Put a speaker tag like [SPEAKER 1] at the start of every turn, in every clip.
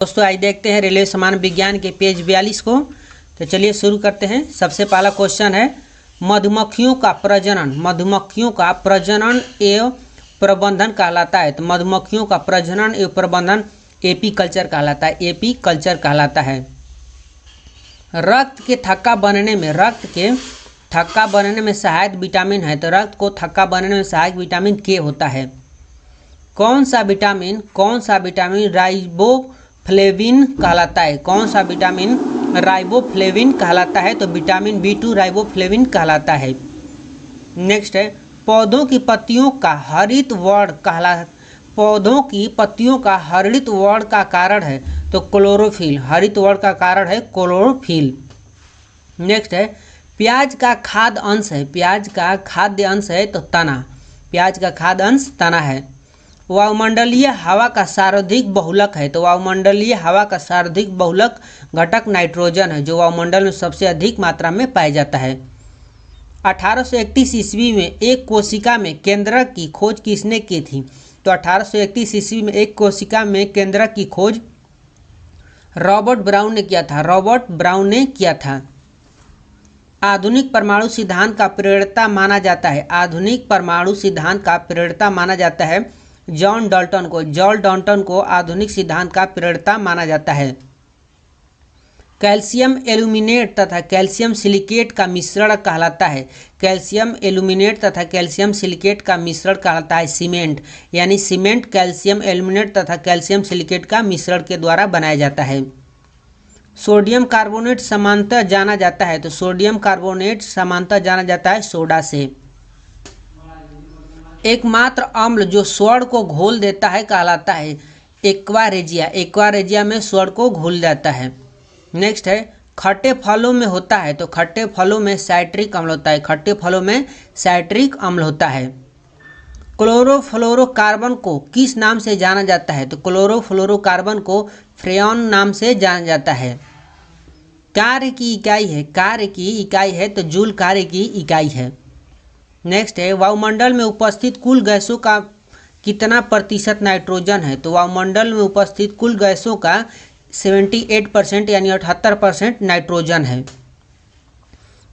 [SPEAKER 1] दोस्तों आज देखते हैं रेलवे सामान्य विज्ञान के पेज 42 को। तो चलिए शुरू करते हैं। सबसे पहला क्वेश्चन है मधुमक्खियों का प्रजनन एवं प्रबंधन कहलाता है। तो मधुमक्खियों का प्रजनन एवं प्रबंधन एपीकल्चर कहलाता है। एपीकल्चर कहलाता है। रक्त के थक्का बनने में सहायक विटामिन है। तो रक्त को थक्का बनने में सहायक विटामिन के होता है। कौन सा विटामिन राइबोफ्लेविन कहलाता है। कौन सा विटामिन राइबोफ्लेविन कहलाता है। तो विटामिन B2 राइबोफ्लेविन कहलाता है। नेक्स्ट है पौधों की पत्तियों का हरित वर्ण का कारण है। तो क्लोरोफिल। हरित वर्ण का कारण है क्लोरोफिल। नेक्स्ट है प्याज का खाद्य अंश है। तो तना। प्याज का खाद्य अंश तना है। वायुमंडलीय हवा का सर्वाधिक बहुलक है। तो वायुमंडलीय हवा का सर्वाधिक बहुलक घटक नाइट्रोजन है, जो वायुमंडल में सबसे अधिक मात्रा में पाया जाता है। 1831 ईस्वी में एक कोशिका में केंद्रक की खोज किसने की थी। तो 1831 ईस्वी में एक कोशिका में केंद्रक की खोज रॉबर्ट ब्राउन ने किया था। आधुनिक परमाणु सिद्धांत का प्रणेता माना जाता है जॉन डाल्टन को आधुनिक सिद्धांत का प्रणेता माना जाता है। कैल्शियम एल्यूमिनेट तथा कैल्शियम सिलिकेट का मिश्रण कहलाता है। कैल्शियम एल्यूमिनेट तथा कैल्शियम सिलिकेट का मिश्रण कहलाता है सीमेंट। यानी सीमेंट कैल्शियम एल्यूमिनेट तथा कैल्शियम सिलिकेट का मिश्रण के द्वारा बनाया जाता है। सोडियम कार्बोनेट समानतः जाना जाता है। तो सोडियम कार्बोनेट समानतः जाना जाता है सोडा से। एकमात्र अम्ल जो स्वर्ण को घोल देता है कहलाता है एक्वारेजिया में स्वर्ण को घोल जाता है। नेक्स्ट है खट्टे फलों में होता है। तो खट्टे फलों में साइट्रिक अम्ल होता है। क्लोरोफ्लोरोकार्बन को किस नाम से जाना जाता है। तो क्लोरोफ्लोरोकार्बन को फ्रेयॉन नाम से जाना जाता है। कार्य की इकाई है तो जूल कार्य की इकाई है। नेक्स्ट है वायुमंडल में उपस्थित कुल गैसों का कितना प्रतिशत नाइट्रोजन है। तो वायुमंडल में उपस्थित कुल गैसों का 78% यानी 78% नाइट्रोजन है।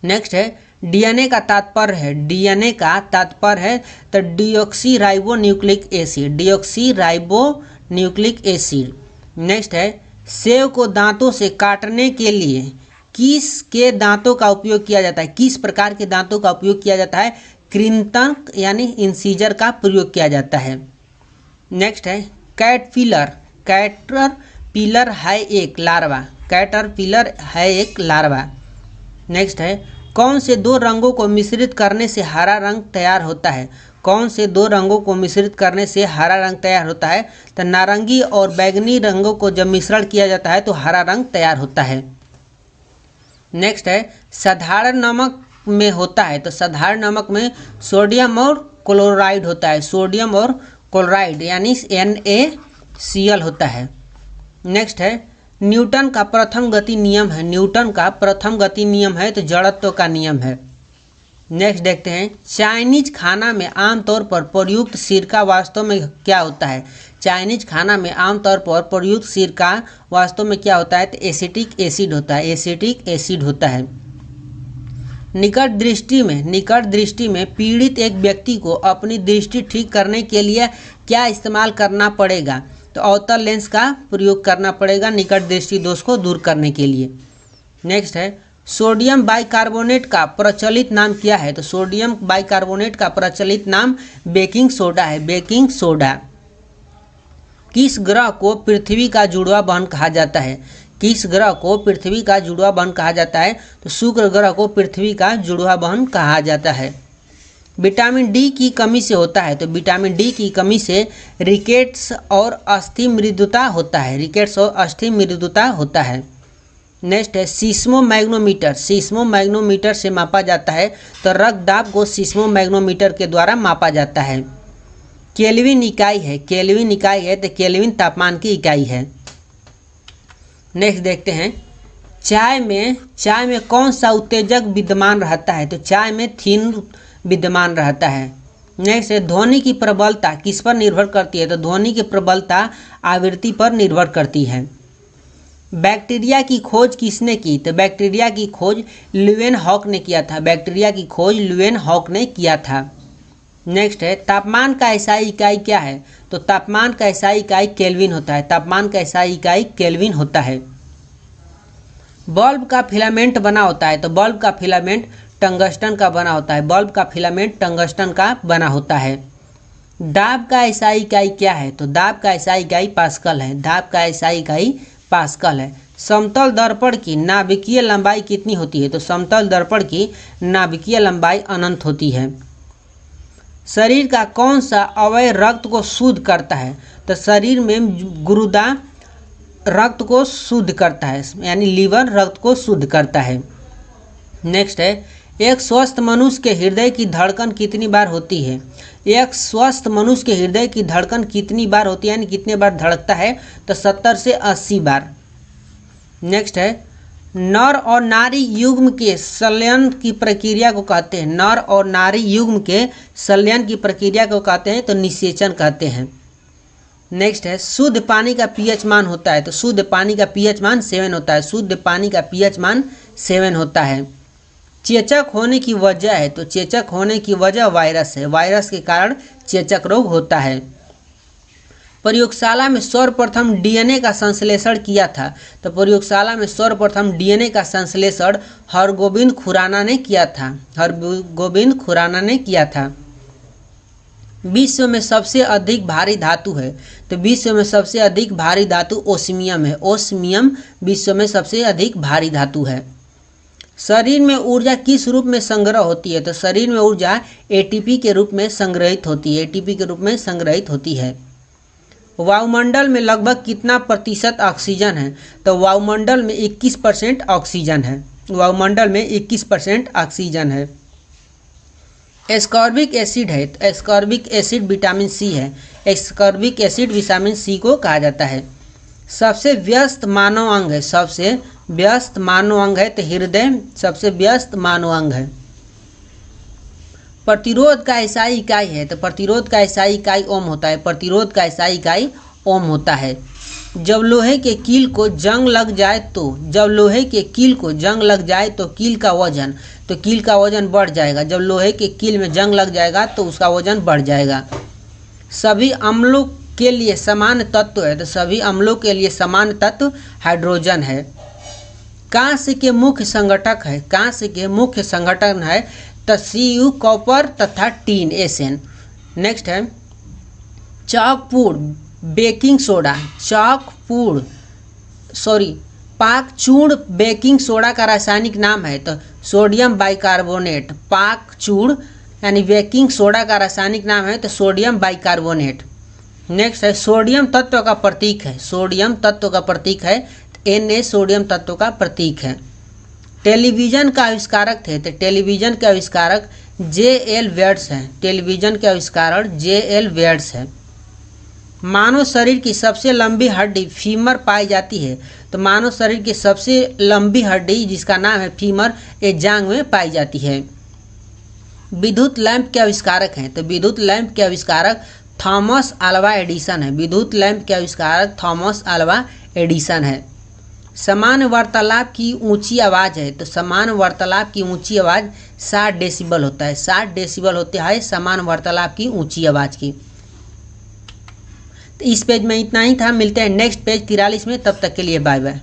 [SPEAKER 1] नेक्स्ट है डीएनए का तात्पर्य है तो डीऑक्सी राइबोन्यूक्लिक एसिड। नेक्स्ट है सेब को दांतों से काटने के लिए किस प्रकार के दांतों का उपयोग किया जाता है। कृंतक यानी इंसीजर का प्रयोग किया जाता है। नेक्स्ट है कैटरपिलर है एक लार्वा। नेक्स्ट है कौन से दो रंगों को मिश्रित करने से हरा रंग तैयार होता है। तो नारंगी और बैगनी रंगों को जब मिश्रण किया जाता है तो हरा रंग तैयार होता है। नेक्स्ट है साधारण नमक में होता है। तो साधारण नमक में सोडियम और क्लोराइड होता है। सोडियम और क्लोराइड यानी NaCl होता है। नेक्स्ट है न्यूटन का प्रथम गति नियम है तो जड़त्व का नियम है। नेक्स्ट देखते हैं चाइनीज खाना में आमतौर पर प्रयुक्त सिरका वास्तव में क्या होता है। तो एसिटिक एसिड होता है। निकट दृष्टि में पीड़ित एक व्यक्ति को अपनी दृष्टि ठीक करने के लिए क्या इस्तेमाल करना पड़ेगा। तो अवतल लेंस का प्रयोग करना पड़ेगा निकट दृष्टि दोष को दूर करने के लिए। नेक्स्ट है सोडियम बाइकार्बोनेट का प्रचलित नाम क्या है। तो सोडियम बाइकार्बोनेट का प्रचलित नाम बेकिंग सोडा है। किस ग्रह को पृथ्वी का जुड़वा बहन कहा जाता है। तो शुक्र ग्रह को पृथ्वी का जुड़वा बहन कहा जाता है। विटामिन डी की कमी से होता है। तो विटामिन डी की कमी से रिकेट्स और अस्थि मृदुता होता है। नेक्स्ट है सीस्मोमैग्नोमीटर से मापा जाता है। तो रक्तदाब को सीस्मोमैग्नोमीटर के द्वारा मापा जाता है। केल्विन इकाई है तो केल्विन तापमान की इकाई है। नेक्स्ट देखते हैं चाय में कौन सा उत्तेजक विद्यमान रहता है। तो चाय में थीन विद्यमान रहता है। नेक्स्ट है ध्वनि की प्रबलता किस पर निर्भर करती है। तो ध्वनि की प्रबलता आवृत्ति पर निर्भर करती है। बैक्टीरिया की खोज किसने की? तो बैक्टीरिया की खोज ल्यूवेनहॉक ने किया था। बैक्टीरिया की खोज ल्यूवेनहॉक ने किया था। नेक्स्ट है तापमान का एसआई इकाई क्या है? तो तापमान का एसआई इकाई केल्विन होता है। तापमान का एसआई इकाई केल्विन होता है। बल्ब का फिलामेंट बना होता है। तो बल्ब का फिलामेंट टंगस्टन का बना होता है। बल्ब का फिलामेंट टंगस्टन का बना होता है। दाब का एसआई इकाई क्या है? तो दाब का एसआई इकाई पास्कल है। दाब का एसआई इकाई पास्कल है। समतल दर्पण की नाभिकीय लंबाई कितनी होती है? तो समतल दर्पण की नाभिकीय लंबाई अनंत होती है। शरीर का कौन सा अवयव रक्त को शुद्ध करता है? तो शरीर में गुरुदा रक्त को शुद्ध करता है, यानी लीवर रक्त को शुद्ध करता है। नेक्स्ट है एक स्वस्थ मनुष्य के हृदय की धड़कन कितनी बार होती है? एक स्वस्थ मनुष्य के हृदय की धड़कन कितनी बार होती है, यानी कितने बार धड़कता है? तो 70 से 80 बार। नेक्स्ट है नर और नारी युग्म के संलयन की प्रक्रिया को कहते हैं। नर और नारी युग्म के संलयन की प्रक्रिया को कहते हैं तो निषेचन कहते हैं। नेक्स्ट है शुद्ध पानी का पीएच मान होता है। तो शुद्ध पानी का पीएच मान 7 होता है। शुद्ध पानी का पीएच मान 7 होता है। चेचक होने की वजह है। तो चेचक होने की वजह वायरस है। वायरस के कारण चेचक रोग होता है। प्रयोगशाला में सर्वप्रथम डीएनए का संश्लेषण किया था। तो प्रयोगशाला में सर्वप्रथम डीएनए का संश्लेषण हरगोविंद खुराना ने किया था। हरगोविंद खुराना ने किया था। विश्व में सबसे अधिक भारी धातु है। तो विश्व में सबसे अधिक भारी धातु ओस्मियम है। ओस्मियम विश्व में सबसे अधिक भारी धातु है। शरीर में ऊर्जा किस रूप में संग्रह होती है? तो शरीर में ऊर्जा एटीपी के रूप में संग्रहित होती है। एटीपी के रूप में संग्रहित होती है। वायुमंडल में लगभग कितना प्रतिशत ऑक्सीजन है? तो वायुमंडल में 21% ऑक्सीजन है। वायुमंडल में 21% ऑक्सीजन है। एस्कॉर्बिक एसिड है। तो एस्कॉर्बिक एसिड विटामिन सी है। एस्कॉर्बिक एसिड विटामिन सी को कहा जाता है। सबसे व्यस्त मानव अंग है। सबसे व्यस्त मानव अंग है तो हृदय सबसे व्यस्त मानव अंग है। प्रतिरोध का एसआई इकाई है। तो प्रतिरोध का एसआई इकाई ओम होता है। प्रतिरोध का एसआई इकाई ओम होता है। जब लोहे के कील को जंग लग जाए तो कील का वजन बढ़ जाएगा। जब लोहे के कील में जंग लग जाएगा तो उसका वजन बढ़ जाएगा। सभी अम्लों के लिए समान तत्व है। तो सभी अम्लों के लिए समान तत्व हाइड्रोजन है। कांस्य के मुख्य संगठक है। कांस्य के मुख्य संगठन है तसीयु कॉपर तथा टीन एसएन। नेक्स्ट है पाकचूर्ण बेकिंग सोडा का रासायनिक नाम है। तो सोडियम बाइकार्बोनेट। पाकचूर्ण यानी बेकिंग सोडा का रासायनिक नाम है तो सोडियम बाइकार्बोनेट। नेक्स्ट है सोडियम तत्व का प्रतीक है। सोडियम तत्व का प्रतीक है Na सोडियम तत्व का प्रतीक है। टेलीविजन का आविष्कारक थे। तो टेलीविजन के आविष्कारक J.L. वेट्स हैं। टेलीविजन के आविष्कारक J.L. वेट्स है। मानव शरीर की सबसे लंबी हड्डी फीमर पाई जाती है। तो मानव शरीर की सबसे लंबी हड्डी जिसका नाम है फीमर ये जांघ में पाई जाती है। विद्युत लैंप के आविष्कारक हैं। तो विद्युत लैंप के आविष्कारक थॉमस अल्वा एडिसन है। विद्युत लैंप के आविष्कारक थॉमस अल्वा एडिसन है। समान वार्तालाप की ऊंची आवाज़ है। तो समान वार्तालाप की ऊंची आवाज़ 60 डेसिबल होता है। 60 डेसिबल होता है समान वार्तालाप की ऊंची आवाज़ की। तो इस पेज में इतना ही था। मिलते हैं नेक्स्ट पेज 43 में। तब तक के लिए बाय बाय।